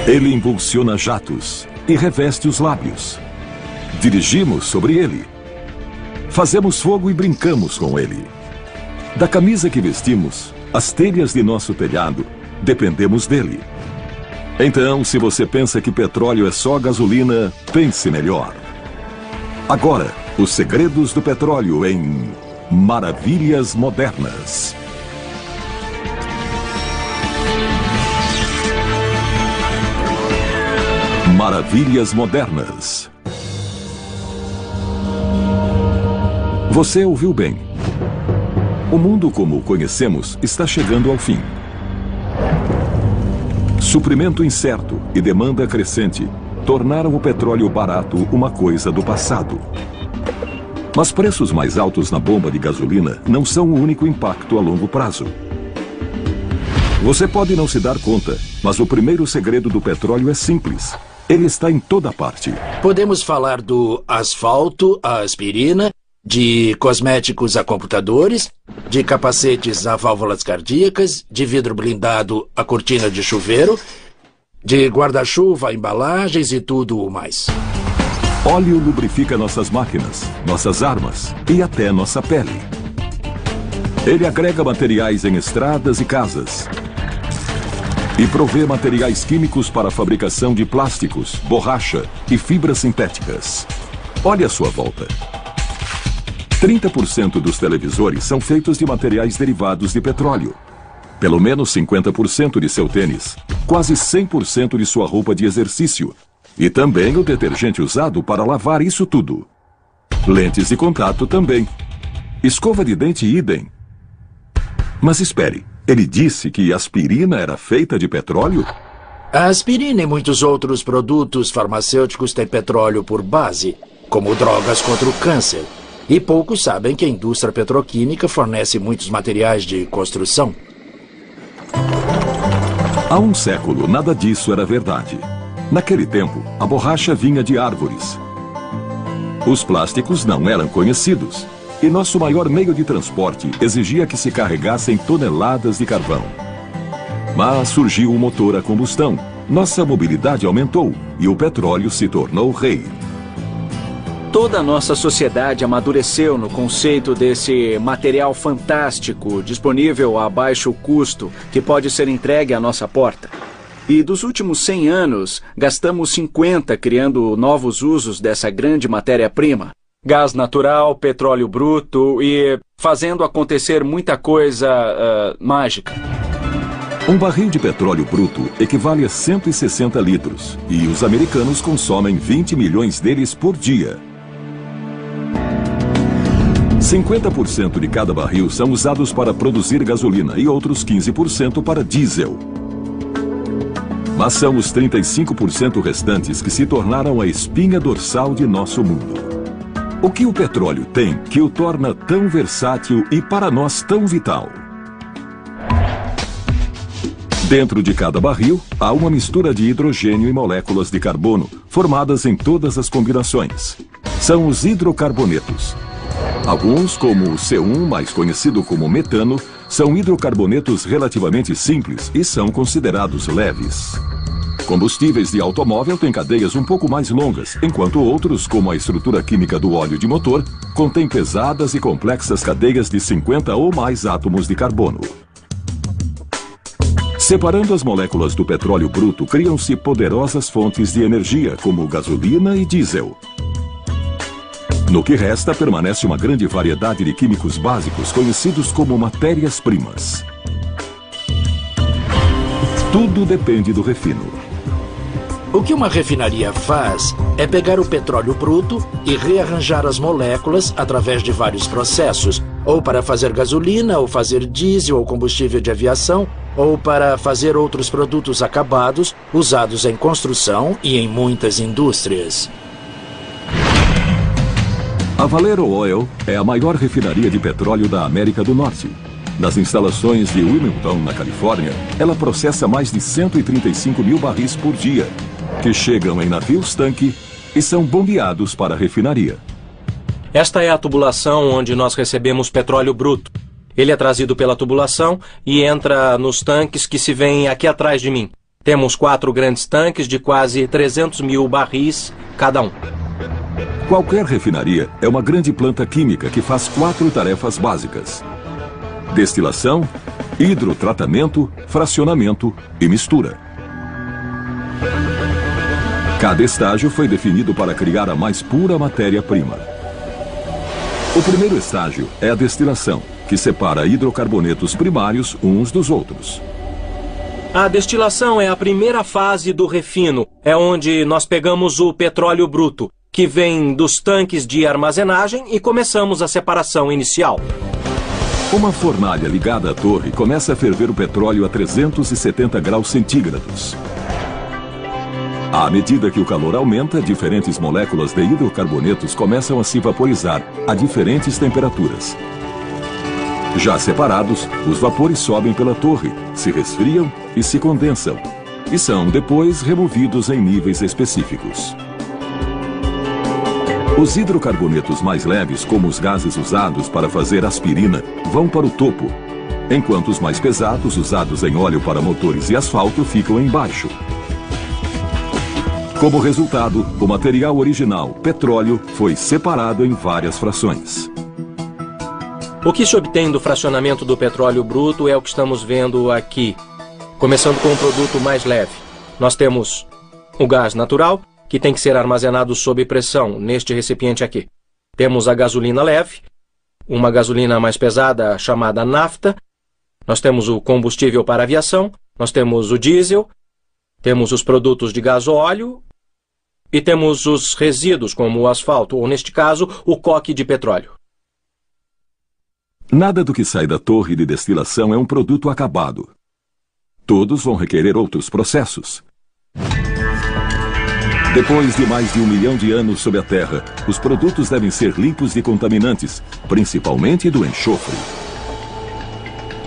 Ele impulsiona jatos e reveste os lábios. Dirigimos sobre ele. Fazemos fogo e brincamos com ele. Da camisa que vestimos, as telhas de nosso telhado, dependemos dele. Então, se você pensa que petróleo é só gasolina, pense melhor. Agora, os segredos do petróleo em Maravilhas Modernas. Maravilhas Modernas. Você ouviu bem. O mundo como o conhecemos está chegando ao fim. Suprimento incerto e demanda crescente tornaram o petróleo barato uma coisa do passado. Mas preços mais altos na bomba de gasolina não são o único impacto a longo prazo. Você pode não se dar conta, mas o primeiro segredo do petróleo é simples. Ele está em toda parte. Podemos falar do asfalto à aspirina, de cosméticos a computadores, de capacetes a válvulas cardíacas, de vidro blindado a cortina de chuveiro, de guarda-chuva a embalagens e tudo o mais. Óleo lubrifica nossas máquinas, nossas armas e até nossa pele. Ele agrega materiais em estradas e casas. E provê materiais químicos para a fabricação de plásticos, borracha e fibras sintéticas. Olhe à sua volta. 30% dos televisores são feitos de materiais derivados de petróleo. Pelo menos 50% de seu tênis. Quase 100% de sua roupa de exercício. E também o detergente usado para lavar isso tudo. Lentes de contato também. Escova de dente idem. Mas espere. Ele disse que aspirina era feita de petróleo? A aspirina e muitos outros produtos farmacêuticos têm petróleo por base, como drogas contra o câncer. E poucos sabem que a indústria petroquímica fornece muitos materiais de construção. Há um século, nada disso era verdade. Naquele tempo, a borracha vinha de árvores. Os plásticos não eram conhecidos. E nosso maior meio de transporte exigia que se carregassem toneladas de carvão. Mas surgiu o motor a combustão. Nossa mobilidade aumentou e o petróleo se tornou rei. Toda a nossa sociedade amadureceu no conceito desse material fantástico, disponível a baixo custo, que pode ser entregue à nossa porta. E dos últimos 100 anos, gastamos 50 criando novos usos dessa grande matéria-prima. Gás natural, petróleo bruto e fazendo acontecer muita coisa mágica. Um barril de petróleo bruto equivale a 160 litros e os americanos consomem 20 milhões deles por dia. 50% de cada barril são usados para produzir gasolina e outros 15% para diesel. Mas são os 35% restantes que se tornaram a espinha dorsal de nosso mundo. O que o petróleo tem que o torna tão versátil e para nós tão vital? Dentro de cada barril, há uma mistura de hidrogênio e moléculas de carbono, formadas em todas as combinações. São os hidrocarbonetos. Alguns, como o C1, mais conhecido como metano, são hidrocarbonetos relativamente simples e são considerados leves. Combustíveis de automóvel têm cadeias um pouco mais longas, enquanto outros, como a estrutura química do óleo de motor, contêm pesadas e complexas cadeias de 50 ou mais átomos de carbono. Separando as moléculas do petróleo bruto, criam-se poderosas fontes de energia, como gasolina e diesel. No que resta, permanece uma grande variedade de químicos básicos, conhecidos como matérias-primas. Tudo depende do refino. O que uma refinaria faz é pegar o petróleo bruto e rearranjar as moléculas através de vários processos, ou para fazer gasolina, ou fazer diesel ou combustível de aviação, ou para fazer outros produtos acabados usados em construção e em muitas indústrias. A Valero Oil é a maior refinaria de petróleo da América do Norte. Nas instalações de Wilmington, na Califórnia, ela processa mais de 135 mil barris por dia, que chegam em navios-tanque e são bombeados para a refinaria. Esta é a tubulação onde nós recebemos petróleo bruto. Ele é trazido pela tubulação e entra nos tanques que se veem aqui atrás de mim. Temos 4 grandes tanques de quase 300 mil barris cada um. Qualquer refinaria é uma grande planta química que faz 4 tarefas básicas: destilação, hidrotratamento, fracionamento e mistura. Cada estágio foi definido para criar a mais pura matéria-prima. O primeiro estágio é a destilação, que separa hidrocarbonetos primários uns dos outros. A destilação é a primeira fase do refino. É onde nós pegamos o petróleo bruto, que vem dos tanques de armazenagem, e começamos a separação inicial. Uma fornalha ligada à torre começa a ferver o petróleo a 370 graus centígrados. À medida que o calor aumenta, diferentes moléculas de hidrocarbonetos começam a se vaporizar a diferentes temperaturas. Já separados, os vapores sobem pela torre, se resfriam e se condensam, e são depois removidos em níveis específicos. Os hidrocarbonetos mais leves, como os gases usados para fazer aspirina, vão para o topo, enquanto os mais pesados, usados em óleo para motores e asfalto, ficam embaixo. Como resultado, o material original, petróleo, foi separado em várias frações. O que se obtém do fracionamento do petróleo bruto é o que estamos vendo aqui. Começando com o produto mais leve. Nós temos o gás natural, que tem que ser armazenado sob pressão, neste recipiente aqui. Temos a gasolina leve, uma gasolina mais pesada chamada nafta. Nós temos o combustível para aviação, nós temos o diesel, temos os produtos de gasóleo e temos os resíduos, como o asfalto, ou neste caso, o coque de petróleo. Nada do que sai da torre de destilação é um produto acabado. Todos vão requerer outros processos. Depois de mais de 1 milhão de anos sob a Terra, os produtos devem ser limpos de contaminantes, principalmente do enxofre.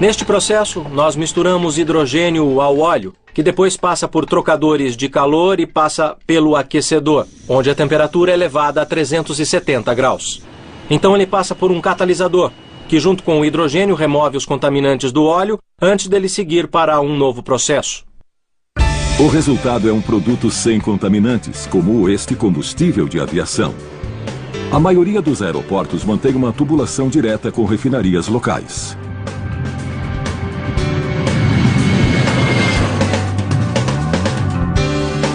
Neste processo, nós misturamos hidrogênio ao óleo, que depois passa por trocadores de calor e passa pelo aquecedor, onde a temperatura é elevada a 370 graus. Então ele passa por um catalisador, que junto com o hidrogênio remove os contaminantes do óleo antes dele seguir para um novo processo. O resultado é um produto sem contaminantes, como este combustível de aviação. A maioria dos aeroportos mantém uma tubulação direta com refinarias locais.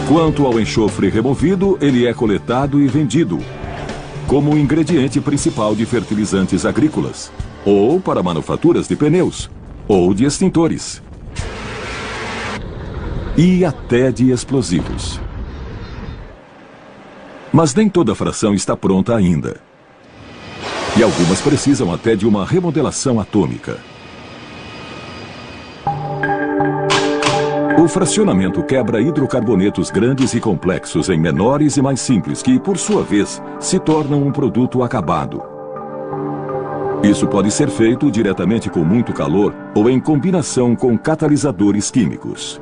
Quanto ao enxofre removido, ele é coletado e vendido como o ingrediente principal de fertilizantes agrícolas, ou para manufaturas de pneus, ou de extintores, e até de explosivos. Mas nem toda fração está pronta ainda. E algumas precisam até de uma remodelação atômica. O fracionamento quebra hidrocarbonetos grandes e complexos em menores e mais simples que, por sua vez, se tornam um produto acabado. Isso pode ser feito diretamente com muito calor ou em combinação com catalisadores químicos.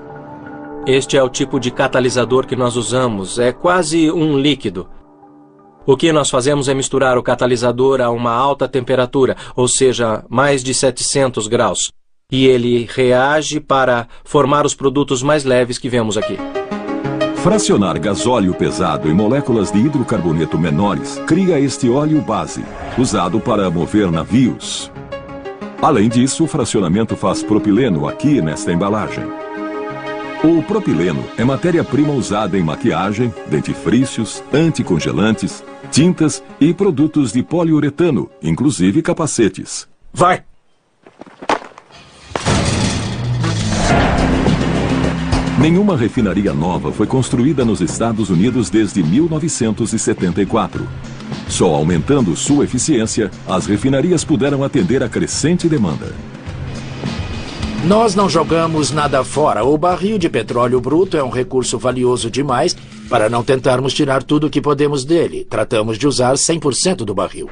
Este é o tipo de catalisador que nós usamos, é quase um líquido. O que nós fazemos é misturar o catalisador a uma alta temperatura, ou seja, mais de 700 graus. E ele reage para formar os produtos mais leves que vemos aqui. Fracionar gasóleo pesado em moléculas de hidrocarboneto menores cria este óleo base, usado para mover navios. Além disso, o fracionamento faz propileno aqui nesta embalagem. O propileno é matéria-prima usada em maquiagem, dentifrícios, anticongelantes, tintas e produtos de poliuretano, inclusive capacetes. Vai! Nenhuma refinaria nova foi construída nos Estados Unidos desde 1974. Só aumentando sua eficiência, as refinarias puderam atender a crescente demanda. Nós não jogamos nada fora. O barril de petróleo bruto é um recurso valioso demais para não tentarmos tirar tudo o que podemos dele. Tratamos de usar 100% do barril.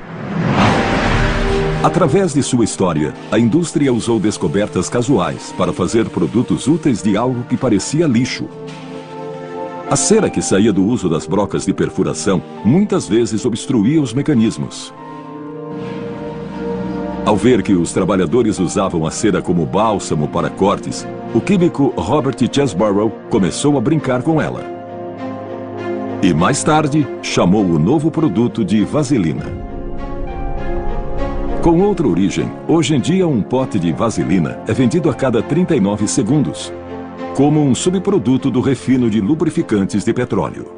Através de sua história, a indústria usou descobertas casuais para fazer produtos úteis de algo que parecia lixo. A cera que saía do uso das brocas de perfuração muitas vezes obstruía os mecanismos. Ao ver que os trabalhadores usavam a cera como bálsamo para cortes, o químico Robert Chesbrough começou a brincar com ela. E mais tarde, chamou o novo produto de vaselina. Com outra origem, hoje em dia um pote de vaselina é vendido a cada 39 segundos, como um subproduto do refino de lubrificantes de petróleo.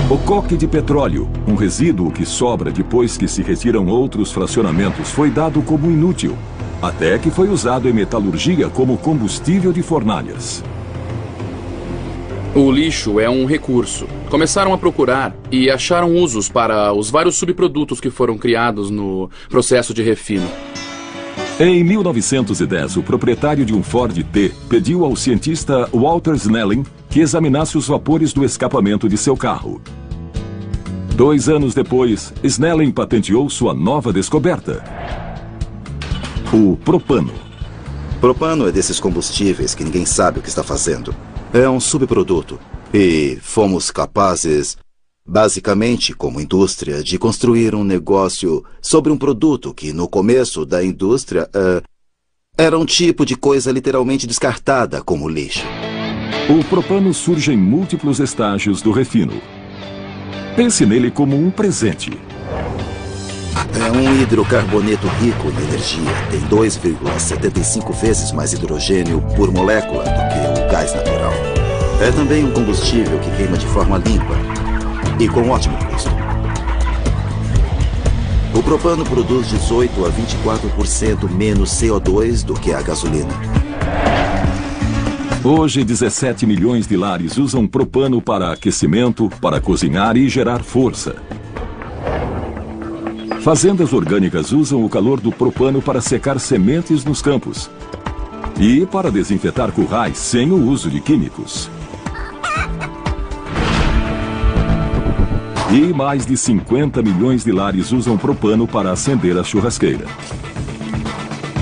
O coque de petróleo, um resíduo que sobra depois que se retiram outros fracionamentos, foi dado como inútil, até que foi usado em metalurgia como combustível de fornalhas. O lixo é um recurso. Começaram a procurar e acharam usos para os vários subprodutos que foram criados no processo de refino. Em 1910, o proprietário de um Ford T pediu ao cientista Walter Snelling que examinasse os vapores do escapamento de seu carro. 2 anos depois, Snelling patenteou sua nova descoberta: o propano. Propano é desses combustíveis que ninguém sabe o que está fazendo. É um subproduto. E fomos capazes, basicamente como indústria, de construir um negócio sobre um produto que no começo da indústria era um tipo de coisa literalmente descartada como lixo. O propano surge em múltiplos estágios do refino. Pense nele como um presente. É um hidrocarboneto rico em energia. Tem 2,75 vezes mais hidrogênio por molécula do que o gás natural. É também um combustível que queima de forma limpa e com ótimo custo. O propano produz 18 a 24% menos CO2 do que a gasolina. Hoje, 17 milhões de lares usam propano para aquecimento, para cozinhar e gerar força. Fazendas orgânicas usam o calor do propano para secar sementes nos campos e para desinfetar currais sem o uso de químicos. E mais de 50 milhões de lares usam propano para acender a churrasqueira.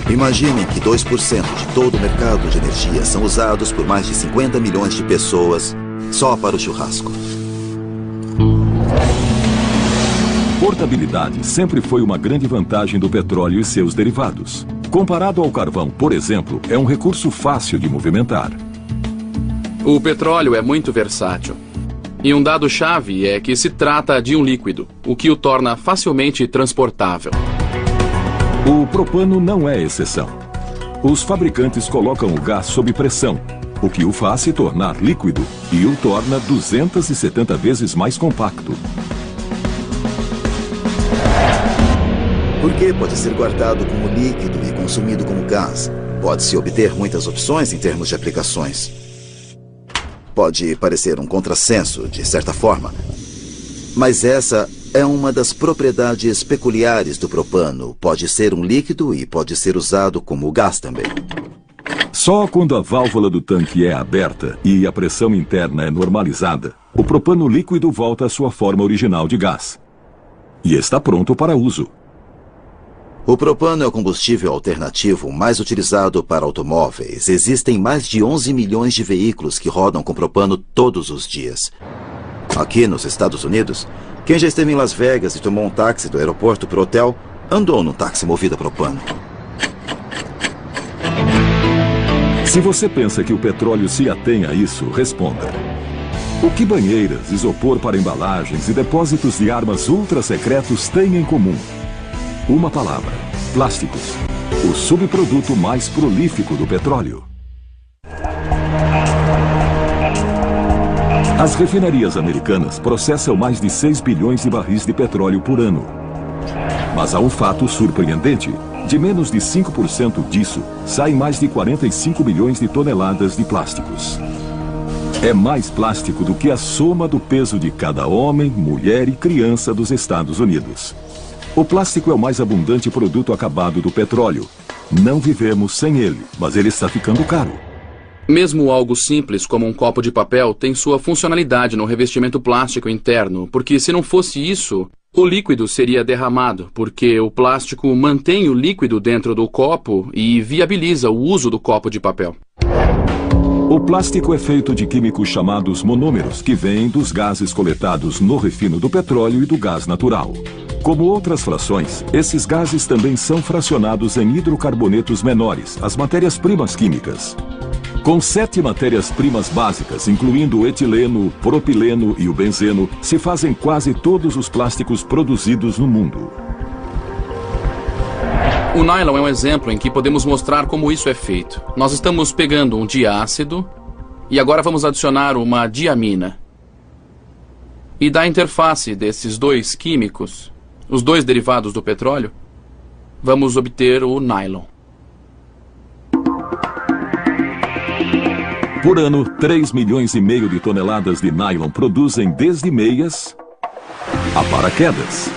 Imaginem que 2% de todo o mercado de energia são usados por mais de 50 milhões de pessoas só para o churrasco. Portabilidade sempre foi uma grande vantagem do petróleo e seus derivados. Comparado ao carvão, por exemplo, é um recurso fácil de movimentar. O petróleo é muito versátil. E um dado-chave é que se trata de um líquido, o que o torna facilmente transportável. O propano não é exceção. Os fabricantes colocam o gás sob pressão, o que o faz se tornar líquido e o torna 270 vezes mais compacto. Por que pode ser guardado como líquido e consumido como gás? Pode-se obter muitas opções em termos de aplicações. Pode parecer um contrassenso, de certa forma, mas essa é uma das propriedades peculiares do propano. Pode ser um líquido e pode ser usado como gás também. Só quando a válvula do tanque é aberta e a pressão interna é normalizada, o propano líquido volta à sua forma original de gás e está pronto para uso. O propano é o combustível alternativo mais utilizado para automóveis. Existem mais de 11 milhões de veículos que rodam com propano todos os dias. Aqui nos Estados Unidos, quem já esteve em Las Vegas e tomou um táxi do aeroporto para o hotel, andou num táxi movido a propano. Se você pensa que o petróleo se atém a isso, responda. O que banheiras, isopor para embalagens e depósitos de armas ultra-secretos têm em comum? Uma palavra: plásticos. O subproduto mais prolífico do petróleo. As refinarias americanas processam mais de 6 bilhões de barris de petróleo por ano. Mas há um fato surpreendente: de menos de 5% disso, saem mais de 45 milhões de toneladas de plásticos. É mais plástico do que a soma do peso de cada homem, mulher e criança dos Estados Unidos. O plástico é o mais abundante produto acabado do petróleo. Não vivemos sem ele, mas ele está ficando caro. Mesmo algo simples como um copo de papel tem sua funcionalidade no revestimento plástico interno, porque se não fosse isso, o líquido seria derramado, porque o plástico mantém o líquido dentro do copo e viabiliza o uso do copo de papel. O plástico é feito de químicos chamados monômeros, que vêm dos gases coletados no refino do petróleo e do gás natural. Como outras frações, esses gases também são fracionados em hidrocarbonetos menores, as matérias-primas químicas. Com 7 matérias-primas básicas, incluindo o etileno, o propileno e o benzeno, se fazem quase todos os plásticos produzidos no mundo. O nylon é um exemplo em que podemos mostrar como isso é feito. Nós estamos pegando um diácido e agora vamos adicionar uma diamina. E da interface desses dois químicos, os dois derivados do petróleo, vamos obter o nylon. Por ano, 3,5 milhões de toneladas de nylon produzem desde meias a paraquedas.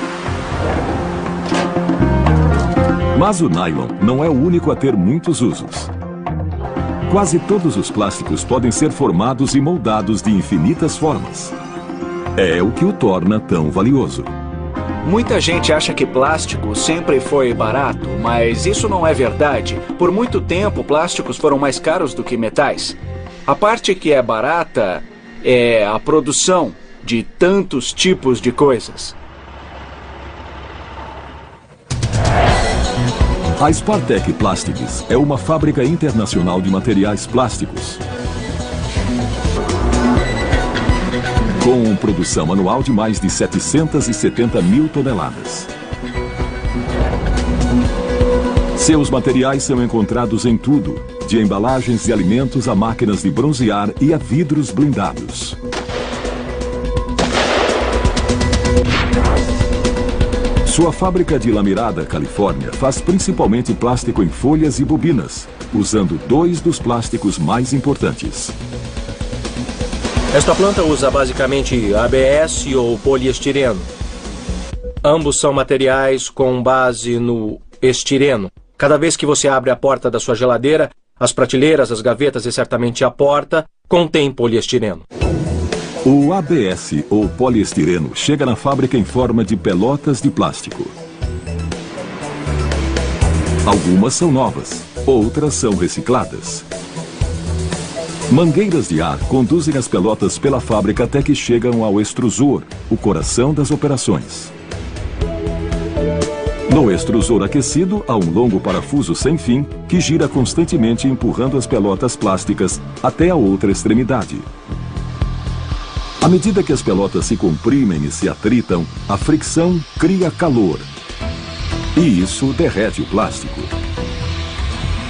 Mas o nylon não é o único a ter muitos usos. Quase todos os plásticos podem ser formados e moldados de infinitas formas. É o que o torna tão valioso. Muita gente acha que plástico sempre foi barato, mas isso não é verdade. Por muito tempo, plásticos foram mais caros do que metais. A parte que é barata é a produção de tantos tipos de coisas. A Spartek Plastics é uma fábrica internacional de materiais plásticos, com produção anual de mais de 770 mil toneladas. Seus materiais são encontrados em tudo, de embalagens de alimentos a máquinas de bronzear e a vidros blindados. Sua fábrica de La Mirada, Califórnia, faz principalmente plástico em folhas e bobinas, usando 2 dos plásticos mais importantes. Esta planta usa basicamente ABS ou poliestireno. Ambos são materiais com base no estireno. Cada vez que você abre a porta da sua geladeira, as prateleiras, as gavetas e certamente a porta contém poliestireno. O ABS, ou poliestireno, chega na fábrica em forma de pelotas de plástico. Algumas são novas, outras são recicladas. Mangueiras de ar conduzem as pelotas pela fábrica até que chegam ao extrusor, o coração das operações. No extrusor aquecido, há um longo parafuso sem fim que gira constantemente empurrando as pelotas plásticas até a outra extremidade. À medida que as pelotas se comprimem e se atritam, a fricção cria calor. E isso derrete o plástico.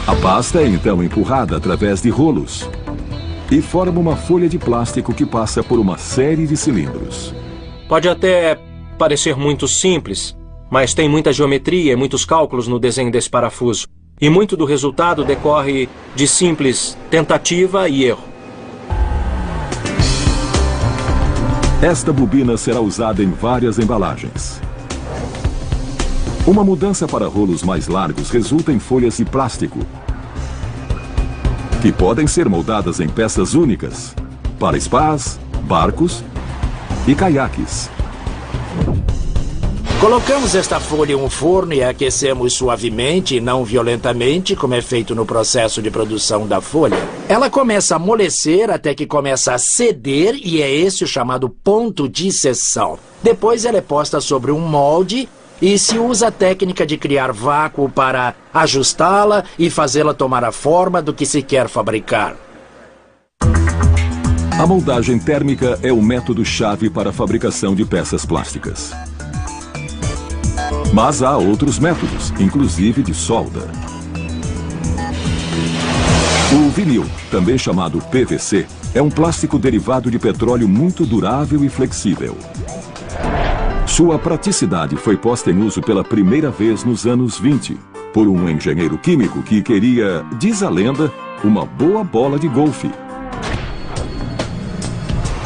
A pasta é então empurrada através de rolos e forma uma folha de plástico que passa por uma série de cilindros. Pode até parecer muito simples, mas tem muita geometria e muitos cálculos no desenho desse parafuso. E muito do resultado decorre de simples tentativa e erro. Esta bobina será usada em várias embalagens. Uma mudança para rolos mais largos resulta em folhas de plástico, que podem ser moldadas em peças únicas para spas, barcos e caiaques. Colocamos esta folha em um forno e aquecemos suavemente e não violentamente, como é feito no processo de produção da folha. Ela começa a amolecer até que começa a ceder e é esse o chamado ponto de seção. Depois ela é posta sobre um molde e se usa a técnica de criar vácuo para ajustá-la e fazê-la tomar a forma do que se quer fabricar. A moldagem térmica é o método-chave para a fabricação de peças plásticas. Mas há outros métodos, inclusive de solda. O vinil, também chamado PVC, é um plástico derivado de petróleo muito durável e flexível. Sua praticidade foi posta em uso pela primeira vez nos anos 20, por um engenheiro químico que queria, diz a lenda, uma boa bola de golfe.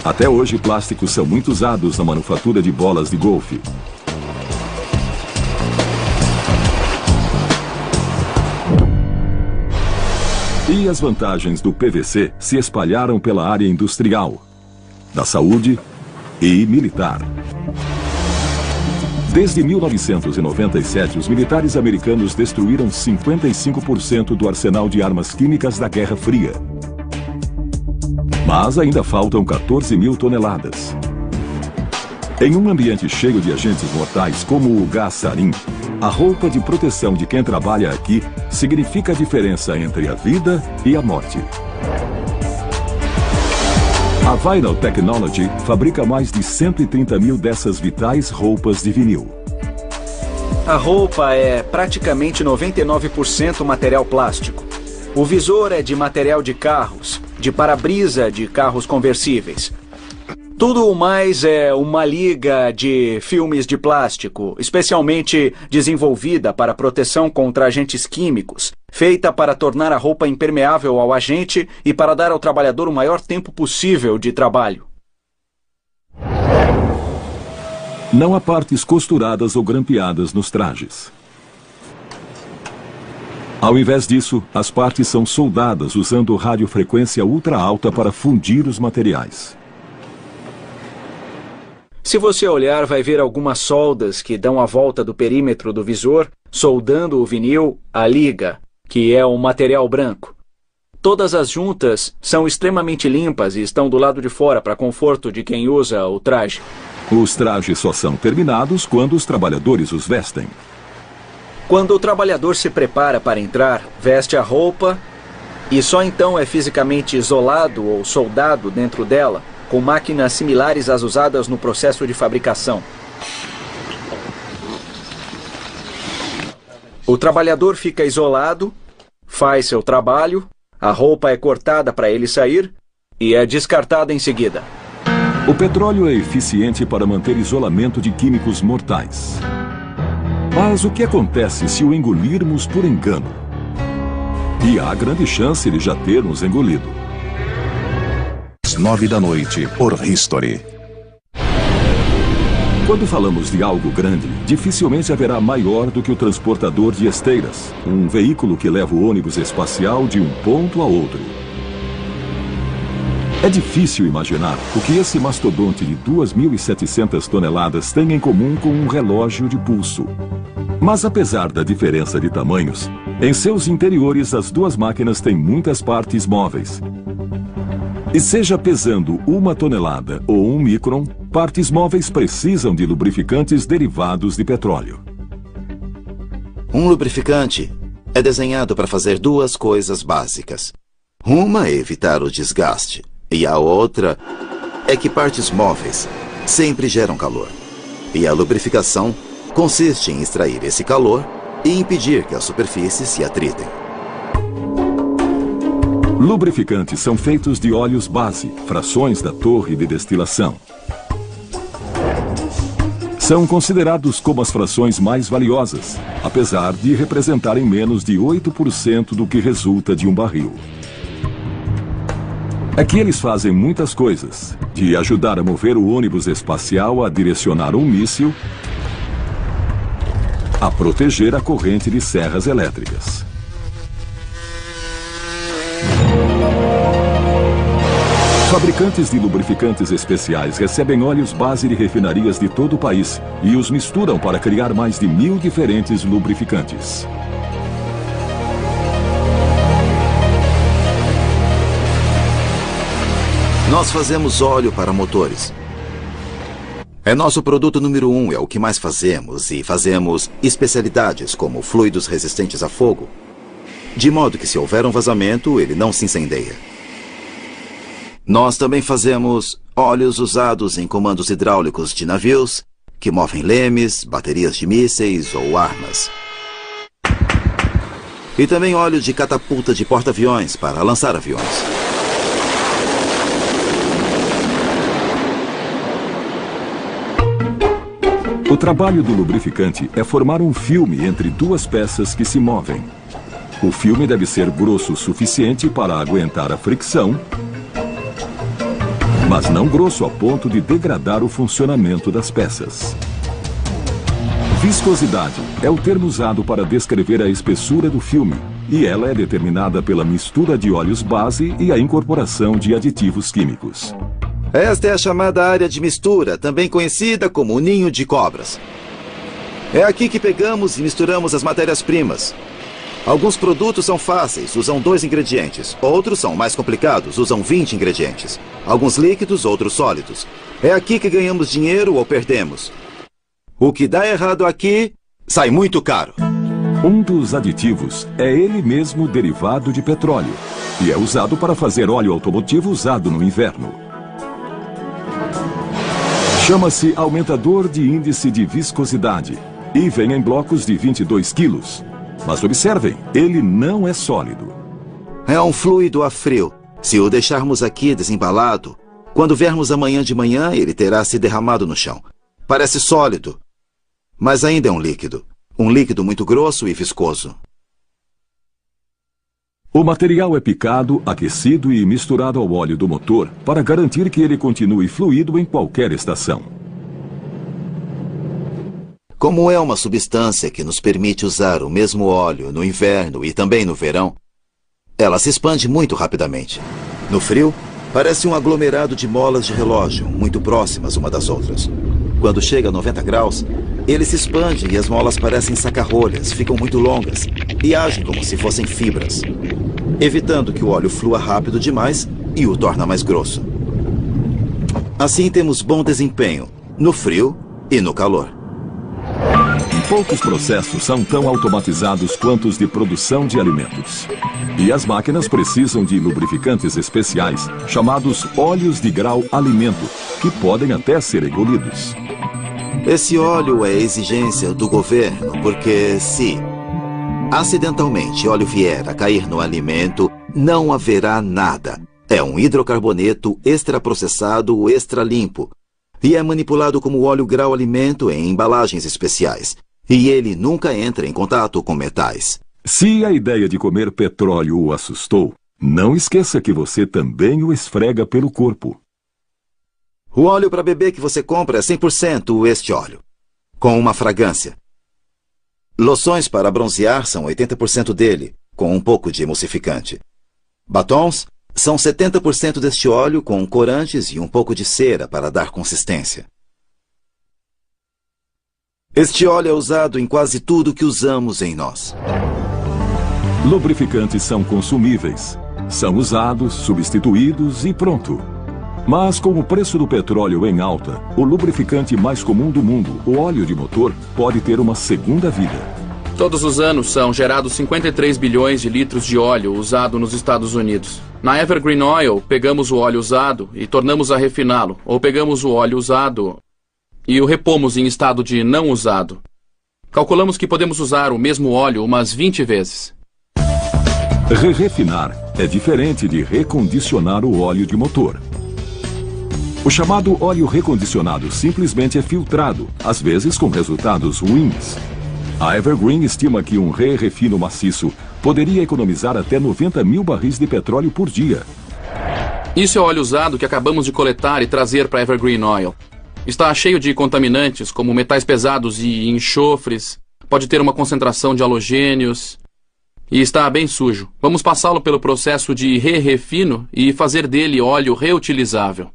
Até hoje, plásticos são muito usados na manufatura de bolas de golfe. E as vantagens do PVC se espalharam pela área industrial, da saúde e militar. Desde 1997, os militares americanos destruíram 55% do arsenal de armas químicas da Guerra Fria. Mas ainda faltam 14 mil toneladas. Em um ambiente cheio de agentes mortais como o gás sarin, a roupa de proteção de quem trabalha aqui significa a diferença entre a vida e a morte. A Vinyl Technology fabrica mais de 130 mil dessas vitais roupas de vinil. A roupa é praticamente 99% material plástico. O visor é de material de carros, de para-brisa de carros conversíveis. Tudo o mais é uma liga de filmes de plástico, especialmente desenvolvida para proteção contra agentes químicos, feita para tornar a roupa impermeável ao agente e para dar ao trabalhador o maior tempo possível de trabalho. Não há partes costuradas ou grampeadas nos trajes. Ao invés disso, as partes são soldadas usando radiofrequência ultra alta para fundir os materiais. Se você olhar, vai ver algumas soldas que dão a volta do perímetro do visor, soldando o vinil à liga, que é um material branco. Todas as juntas são extremamente limpas e estão do lado de fora para conforto de quem usa o traje. Os trajes só são terminados quando os trabalhadores os vestem. Quando o trabalhador se prepara para entrar, veste a roupa e só então é fisicamente isolado ou soldado dentro dela, com máquinas similares às usadas no processo de fabricação. O trabalhador fica isolado, faz seu trabalho, a roupa é cortada para ele sair e é descartada em seguida. O petróleo é eficiente para manter isolamento de químicos mortais. Mas o que acontece se o engolirmos por engano? E há grande chance de já termos engolido. 9 da noite, por History. Quando falamos de algo grande, dificilmente haverá maior do que o transportador de esteiras, um veículo que leva o ônibus espacial de um ponto a outro. É difícil imaginar o que esse mastodonte de 2.700 toneladas tem em comum com um relógio de pulso. Mas apesar da diferença de tamanhos, em seus interiores as duas máquinas têm muitas partes móveis. E seja pesando 1 tonelada ou 1 micron, partes móveis precisam de lubrificantes derivados de petróleo. Um lubrificante é desenhado para fazer duas coisas básicas. Uma é evitar o desgaste, e a outra é que partes móveis sempre geram calor. E a lubrificação consiste em extrair esse calor e impedir que as superfícies se atritem. Lubrificantes são feitos de óleos base, frações da torre de destilação. São considerados como as frações mais valiosas, apesar de representarem menos de 8% do que resulta de um barril. Aqui eles fazem muitas coisas, de ajudar a mover o ônibus espacial a direcionar um míssil, a proteger a corrente de serras elétricas. Fabricantes de lubrificantes especiais recebem óleos base de refinarias de todo o país e os misturam para criar mais de 1.000 diferentes lubrificantes. Nós fazemos óleo para motores. É nosso produto número 1, é o que mais fazemos, e fazemos especialidades como fluidos resistentes a fogo, de modo que se houver um vazamento, ele não se incendeia. Nós também fazemos óleos usados em comandos hidráulicos de navios, que movem lemes, baterias de mísseis ou armas. E também óleo de catapulta de porta-aviões para lançar aviões. O trabalho do lubrificante é formar um filme entre duas peças que se movem. O filme deve ser grosso o suficiente para aguentar a fricção, mas não grosso a ponto de degradar o funcionamento das peças. Viscosidade é o termo usado para descrever a espessura do filme, e ela é determinada pela mistura de óleos base e a incorporação de aditivos químicos. Esta é a chamada área de mistura, também conhecida como ninho de cobras. É aqui que pegamos e misturamos as matérias-primas. Alguns produtos são fáceis, usam 2 ingredientes. Outros são mais complicados, usam 20 ingredientes. Alguns líquidos, outros sólidos. É aqui que ganhamos dinheiro ou perdemos. O que dá errado aqui, sai muito caro. Um dos aditivos é ele mesmo derivado de petróleo e é usado para fazer óleo automotivo usado no inverno. Chama-se aumentador de índice de viscosidade e vem em blocos de 22 quilos. Mas observem, ele não é sólido. É um fluido a frio. Se o deixarmos aqui desembalado, quando vermos amanhã de manhã, ele terá se derramado no chão. Parece sólido, mas ainda é um líquido. Um líquido muito grosso e viscoso. O material é picado, aquecido e misturado ao óleo do motor para garantir que ele continue fluido em qualquer estação. Como é uma substância que nos permite usar o mesmo óleo no inverno e também no verão, ela se expande muito rapidamente. No frio, parece um aglomerado de molas de relógio, muito próximas uma das outras. Quando chega a 90 graus, ele se expande e as molas parecem saca-rolhas, ficam muito longas e agem como se fossem fibras, evitando que o óleo flua rápido demais e o torna mais grosso. Assim temos bom desempenho no frio e no calor. Poucos processos são tão automatizados quanto os de produção de alimentos. E as máquinas precisam de lubrificantes especiais, chamados óleos de grau alimento, que podem até ser engolidos. Esse óleo é exigência do governo, porque se acidentalmente óleo vier a cair no alimento, não haverá nada. É um hidrocarboneto extraprocessado extra limpo. E é manipulado como óleo grau alimento em embalagens especiais. E ele nunca entra em contato com metais. Se a ideia de comer petróleo o assustou, não esqueça que você também o esfrega pelo corpo. O óleo para bebê que você compra é 100% este óleo, com uma fragrância. Loções para bronzear são 80% dele, com um pouco de emulsificante. Batons são 70% deste óleo com corantes e um pouco de cera para dar consistência. Este óleo é usado em quase tudo que usamos em nós. Lubrificantes são consumíveis. São usados, substituídos e pronto. Mas com o preço do petróleo em alta, o lubrificante mais comum do mundo, o óleo de motor, pode ter uma segunda vida. Todos os anos são gerados 53 bilhões de litros de óleo usado nos Estados Unidos. Na Evergreen Oil, pegamos o óleo usado e tornamos a refiná-lo, ou pegamos o óleo usado e o repomos em estado de não usado. Calculamos que podemos usar o mesmo óleo umas 20 vezes. Refinar é diferente de recondicionar o óleo de motor. O chamado óleo recondicionado simplesmente é filtrado, às vezes com resultados ruins. A Evergreen estima que um refino maciço poderia economizar até 90 mil barris de petróleo por dia. Isso é óleo usado que acabamos de coletar e trazer para Evergreen Oil. Está cheio de contaminantes, como metais pesados e enxofres. Pode ter uma concentração de halogênios. E está bem sujo. Vamos passá-lo pelo processo de refino e fazer dele óleo reutilizável.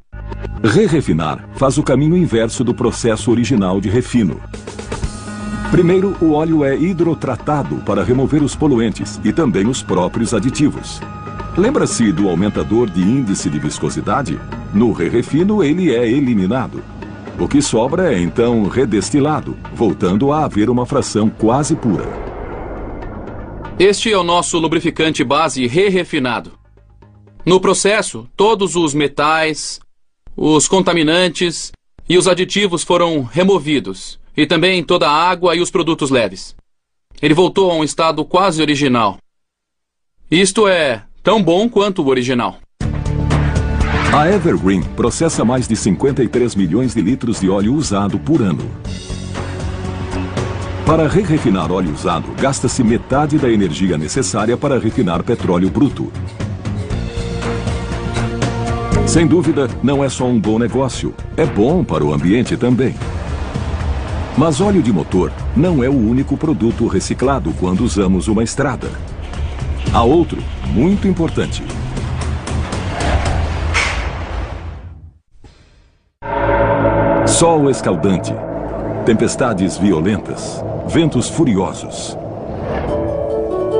Refinar faz o caminho inverso do processo original de refino. Primeiro, o óleo é hidrotratado para remover os poluentes e também os próprios aditivos. Lembra-se do aumentador de índice de viscosidade? No refino, ele é eliminado. O que sobra é então redestilado, voltando a haver uma fração quase pura. Este é o nosso lubrificante base refinado. No processo, todos os metais, os contaminantes e os aditivos foram removidos, e também toda a água e os produtos leves. Ele voltou a um estado quase original. Isto é tão bom quanto o original. A Evergreen processa mais de 53 milhões de litros de óleo usado por ano. Para refinar óleo usado, gasta-se metade da energia necessária para refinar petróleo bruto. Sem dúvida, não é só um bom negócio, é bom para o ambiente também. Mas óleo de motor não é o único produto reciclado quando usamos uma estrada. Há outro, muito importante. Sol escaldante, tempestades violentas, ventos furiosos.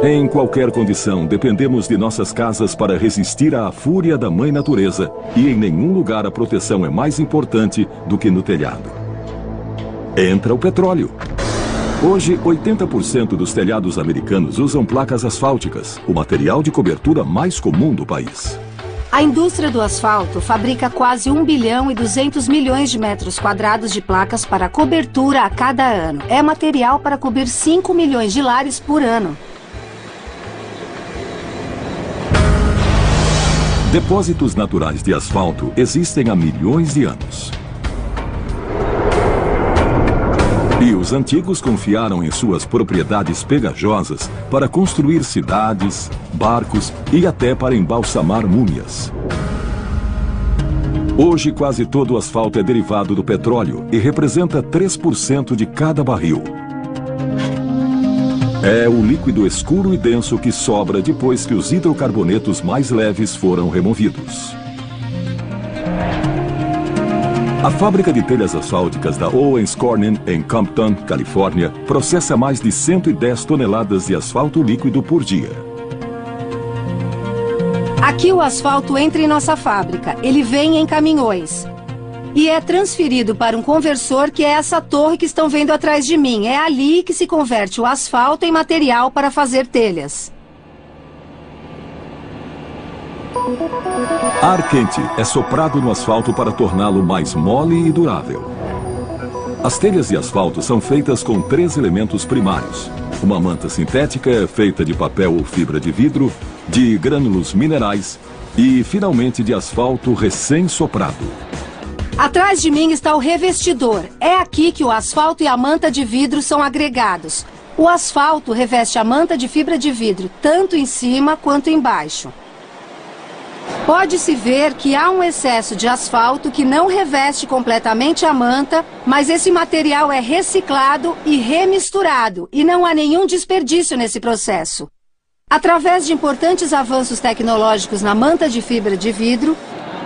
Em qualquer condição, dependemos de nossas casas para resistir à fúria da Mãe Natureza, e em nenhum lugar a proteção é mais importante do que no telhado. Entra o petróleo. Hoje, 80% dos telhados americanos usam placas asfálticas, o material de cobertura mais comum do país. A indústria do asfalto fabrica quase 1 bilhão e 200 milhões de metros quadrados de placas para cobertura a cada ano. É material para cobrir 5 milhões de lares por ano. Depósitos naturais de asfalto existem há milhões de anos. E os antigos confiaram em suas propriedades pegajosas para construir cidades, barcos e até para embalsamar múmias. Hoje, quase todo o asfalto é derivado do petróleo e representa 3% de cada barril. É o líquido escuro e denso que sobra depois que os hidrocarbonetos mais leves foram removidos. A fábrica de telhas asfálticas da Owens Corning, em Compton, Califórnia, processa mais de 110 toneladas de asfalto líquido por dia. Aqui o asfalto entra em nossa fábrica. Ele vem em caminhões. E é transferido para um conversor, que é essa torre que estão vendo atrás de mim. É ali que se converte o asfalto em material para fazer telhas. Ar quente é soprado no asfalto para torná-lo mais mole e durável. As telhas de asfalto são feitas com 3 elementos primários. Uma manta sintética feita de papel ou fibra de vidro, de grânulos minerais e, finalmente, de asfalto recém-soprado. Atrás de mim está o revestidor. É aqui que o asfalto e a manta de vidro são agregados. O asfalto reveste a manta de fibra de vidro, tanto em cima quanto embaixo. Pode-se ver que há um excesso de asfalto que não reveste completamente a manta, mas esse material é reciclado e remisturado, e não há nenhum desperdício nesse processo. Através de importantes avanços tecnológicos na manta de fibra de vidro,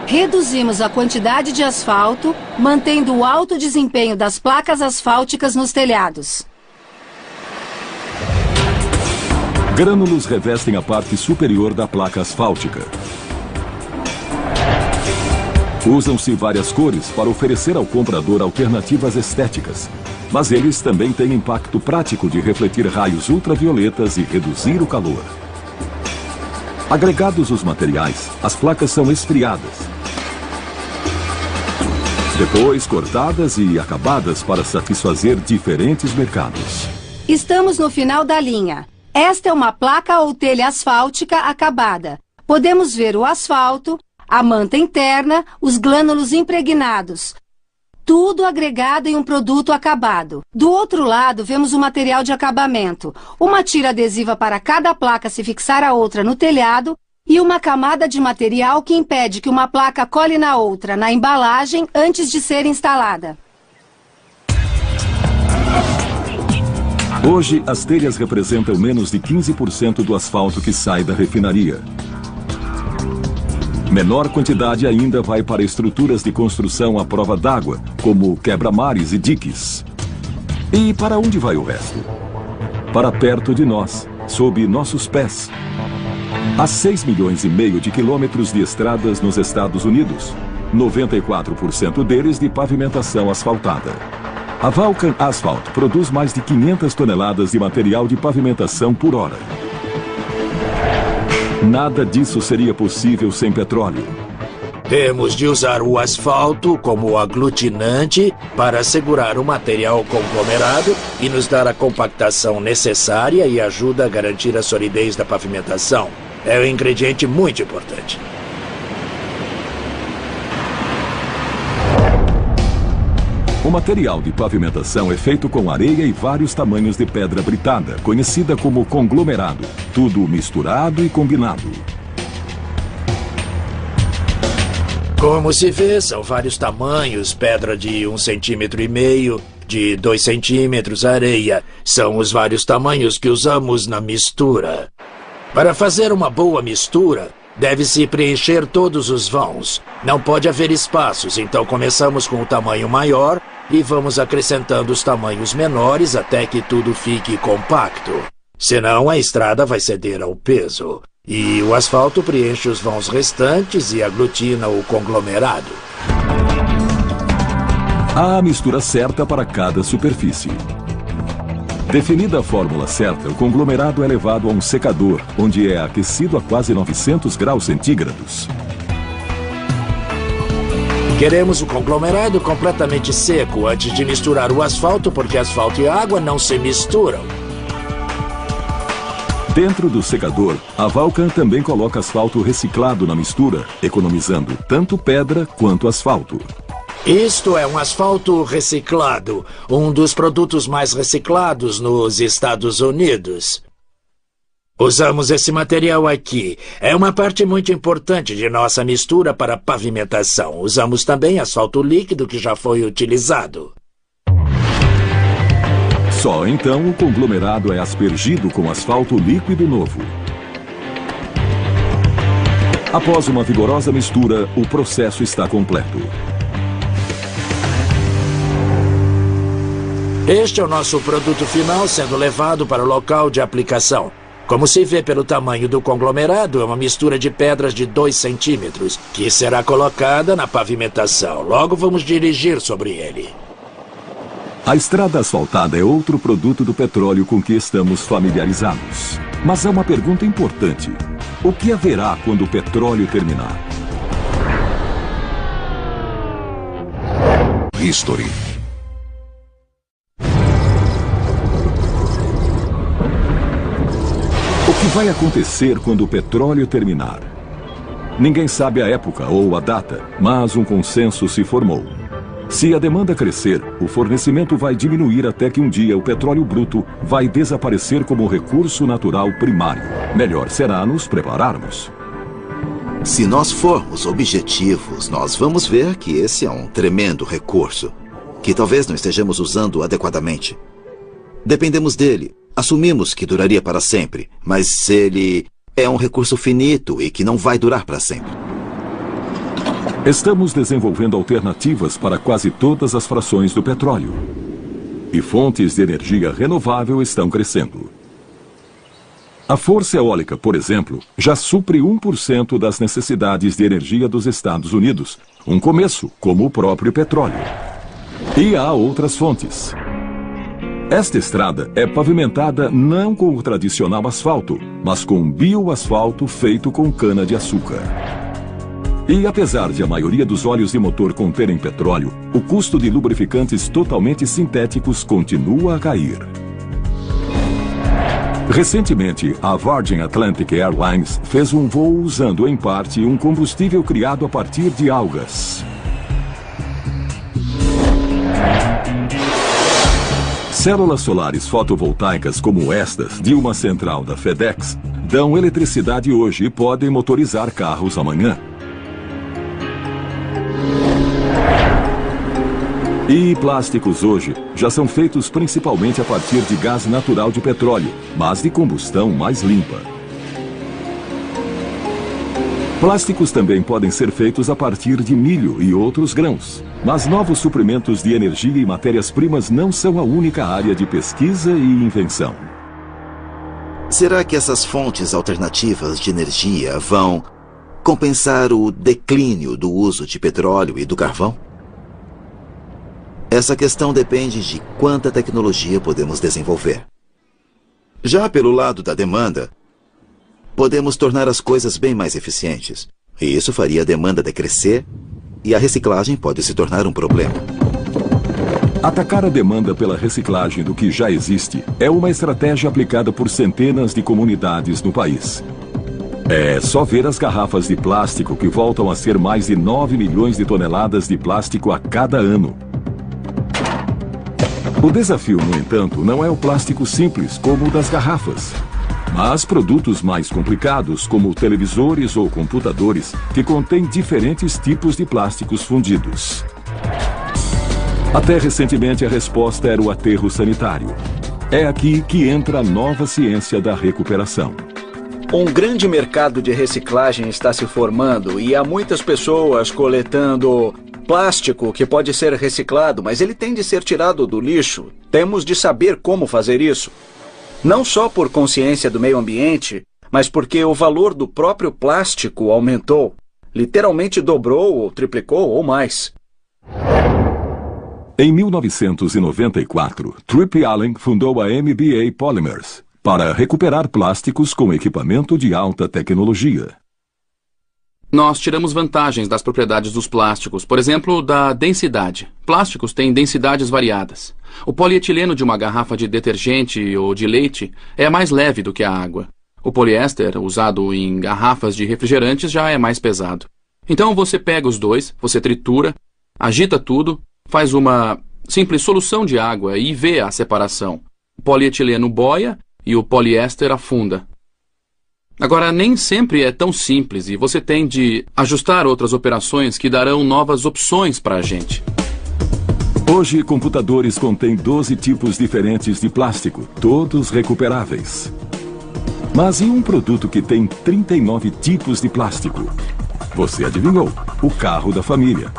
reduzimos a quantidade de asfalto, mantendo o alto desempenho das placas asfálticas nos telhados. Grânulos revestem a parte superior da placa asfáltica. Usam-se várias cores para oferecer ao comprador alternativas estéticas, mas eles também têm impacto prático de refletir raios ultravioletas e reduzir o calor. Agregados os materiais, as placas são esfriadas, depois cortadas e acabadas para satisfazer diferentes mercados. Estamos no final da linha. Esta é uma placa ou telha asfáltica acabada. Podemos ver o asfalto, a manta interna, os glânulos impregnados. Tudo agregado em um produto acabado. Do outro lado, vemos o material de acabamento. Uma tira adesiva para cada placa se fixar a outra no telhado e uma camada de material que impede que uma placa cole na outra na embalagem antes de ser instalada. Hoje, as telhas representam menos de 15% do asfalto que sai da refinaria. Menor quantidade ainda vai para estruturas de construção à prova d'água, como quebra-mares e diques. E para onde vai o resto? Para perto de nós, sob nossos pés. Há 6,5 milhões de quilômetros de estradas nos Estados Unidos, 94% deles de pavimentação asfaltada. A Vulcan Asphalt produz mais de 500 toneladas de material de pavimentação por hora. Nada disso seria possível sem petróleo. Temos de usar o asfalto como aglutinante para segurar o material conglomerado e nos dar a compactação necessária e ajuda a garantir a solidez da pavimentação. É um ingrediente muito importante. O material de pavimentação é feito com areia e vários tamanhos de pedra britada, conhecida como conglomerado, tudo misturado e combinado. Como se vê, são vários tamanhos, pedra de 1,5 cm, de 2 centímetros, areia. São os vários tamanhos que usamos na mistura. Para fazer uma boa mistura, deve-se preencher todos os vãos. Não pode haver espaços, então começamos com o tamanho maior e vamos acrescentando os tamanhos menores até que tudo fique compacto. Senão a estrada vai ceder ao peso. E o asfalto preenche os vãos restantes e aglutina o conglomerado. Há a mistura certa para cada superfície. Definida a fórmula certa, o conglomerado é levado a um secador, onde é aquecido a quase 900 graus centígrados. Queremos o conglomerado completamente seco antes de misturar o asfalto, porque asfalto e água não se misturam. Dentro do secador, a Vulcan também coloca asfalto reciclado na mistura, economizando tanto pedra quanto asfalto. Isto é um asfalto reciclado, um dos produtos mais reciclados nos Estados Unidos. Usamos esse material aqui. É uma parte muito importante de nossa mistura para pavimentação. Usamos também asfalto líquido que já foi utilizado. Só então o conglomerado é aspergido com asfalto líquido novo. Após uma vigorosa mistura, o processo está completo. Este é o nosso produto final sendo levado para o local de aplicação. Como se vê pelo tamanho do conglomerado, é uma mistura de pedras de 2 centímetros, que será colocada na pavimentação. Logo vamos dirigir sobre ele. A estrada asfaltada é outro produto do petróleo com que estamos familiarizados. Mas há uma pergunta importante. O que haverá quando o petróleo terminar? History. O que vai acontecer quando o petróleo terminar? Ninguém sabe a época ou a data, mas um consenso se formou. Se a demanda crescer, o fornecimento vai diminuir até que um dia o petróleo bruto vai desaparecer como recurso natural primário. Melhor será nos prepararmos. Se nós formos objetivos, nós vamos ver que esse é um tremendo recurso, que talvez não estejamos usando adequadamente. Dependemos dele. Assumimos que duraria para sempre, mas ele é um recurso finito e que não vai durar para sempre. Estamos desenvolvendo alternativas para quase todas as frações do petróleo. E fontes de energia renovável estão crescendo. A força eólica, por exemplo, já supre 1% das necessidades de energia dos Estados Unidos. Um começo, como o próprio petróleo. E há outras fontes. Esta estrada é pavimentada não com o tradicional asfalto, mas com bioasfalto feito com cana-de-açúcar. E apesar de a maioria dos óleos de motor conterem petróleo, o custo de lubrificantes totalmente sintéticos continua a cair. Recentemente, a Virgin Atlantic Airlines fez um voo usando, em parte, um combustível criado a partir de algas. Células solares fotovoltaicas como estas, de uma central da FedEx, dão eletricidade hoje e podem motorizar carros amanhã. E plásticos hoje já são feitos principalmente a partir de gás natural de petróleo, mas de combustão mais limpa. Plásticos também podem ser feitos a partir de milho e outros grãos. Mas novos suprimentos de energia e matérias-primas não são a única área de pesquisa e invenção. Será que essas fontes alternativas de energia vão compensar o declínio do uso de petróleo e do carvão? Essa questão depende de quanta tecnologia podemos desenvolver. Já pelo lado da demanda, podemos tornar as coisas bem mais eficientes. E isso faria a demanda decrescer e a reciclagem pode se tornar um problema. Atacar a demanda pela reciclagem do que já existe é uma estratégia aplicada por centenas de comunidades no país. É só ver as garrafas de plástico que voltam a ser mais de 9 milhões de toneladas de plástico a cada ano. O desafio, no entanto, não é o plástico simples como o das garrafas, mas produtos mais complicados, como televisores ou computadores, que contêm diferentes tipos de plásticos fundidos. Até recentemente, a resposta era o aterro sanitário. É aqui que entra a nova ciência da recuperação. Um grande mercado de reciclagem está se formando e há muitas pessoas coletando plástico que pode ser reciclado, mas ele tem de ser tirado do lixo. Temos de saber como fazer isso. Não só por consciência do meio ambiente, mas porque o valor do próprio plástico aumentou. Literalmente dobrou ou triplicou ou mais. Em 1994, Tripp Allen fundou a MBA Polymers para recuperar plásticos com equipamento de alta tecnologia. Nós tiramos vantagens das propriedades dos plásticos, por exemplo, da densidade. Plásticos têm densidades variadas. O polietileno de uma garrafa de detergente ou de leite é mais leve do que a água. O poliéster, usado em garrafas de refrigerantes, já é mais pesado. Então você pega os dois, você tritura, agita tudo, faz uma simples solução de água e vê a separação. O polietileno boia e o poliéster afunda. Agora, nem sempre é tão simples e você tem de ajustar outras operações que darão novas opções para a gente. Hoje, computadores contêm 12 tipos diferentes de plástico, todos recuperáveis. Mas e um produto que tem 39 tipos de plástico? Você adivinhou, o carro da família.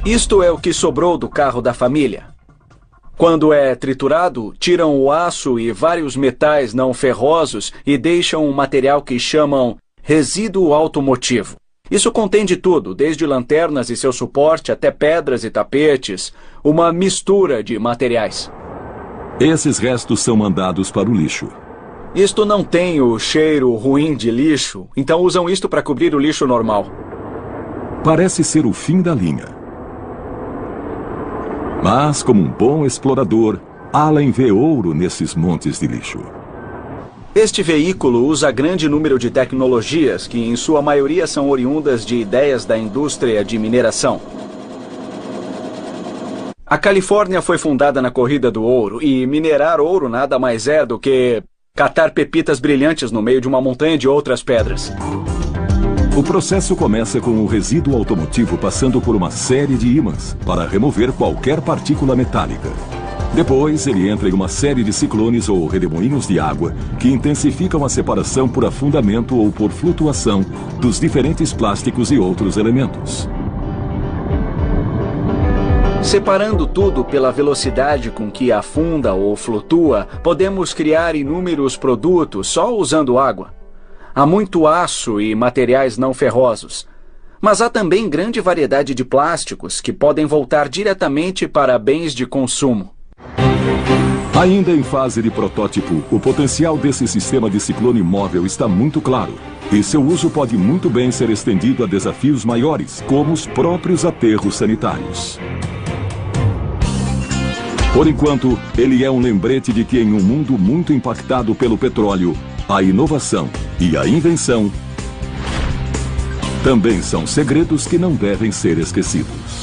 Isto é o que sobrou do carro da família. Quando é triturado, tiram o aço e vários metais não ferrosos e deixam um material que chamam resíduo automotivo. Isso contém de tudo, desde lanternas e seu suporte até pedras e tapetes, uma mistura de materiais. Esses restos são mandados para o lixo. Isto não tem o cheiro ruim de lixo, então usam isto para cobrir o lixo normal. Parece ser o fim da linha. Mas, como um bom explorador, Allen vê ouro nesses montes de lixo. Este veículo usa grande número de tecnologias que, em sua maioria, são oriundas de ideias da indústria de mineração. A Califórnia foi fundada na corrida do ouro, e minerar ouro nada mais é do que catar pepitas brilhantes no meio de uma montanha de outras pedras. O processo começa com o resíduo automotivo passando por uma série de ímãs para remover qualquer partícula metálica. Depois, ele entra em uma série de ciclones ou redemoinhos de água que intensificam a separação por afundamento ou por flutuação dos diferentes plásticos e outros elementos. Separando tudo pela velocidade com que afunda ou flutua, podemos criar inúmeros produtos só usando água. Há muito aço e materiais não ferrosos. Mas há também grande variedade de plásticos que podem voltar diretamente para bens de consumo. Ainda em fase de protótipo, o potencial desse sistema de ciclone móvel está muito claro. E seu uso pode muito bem ser estendido a desafios maiores, como os próprios aterros sanitários. Por enquanto, ele é um lembrete de que em um mundo muito impactado pelo petróleo, a inovação e a invenção também são segredos que não devem ser esquecidos.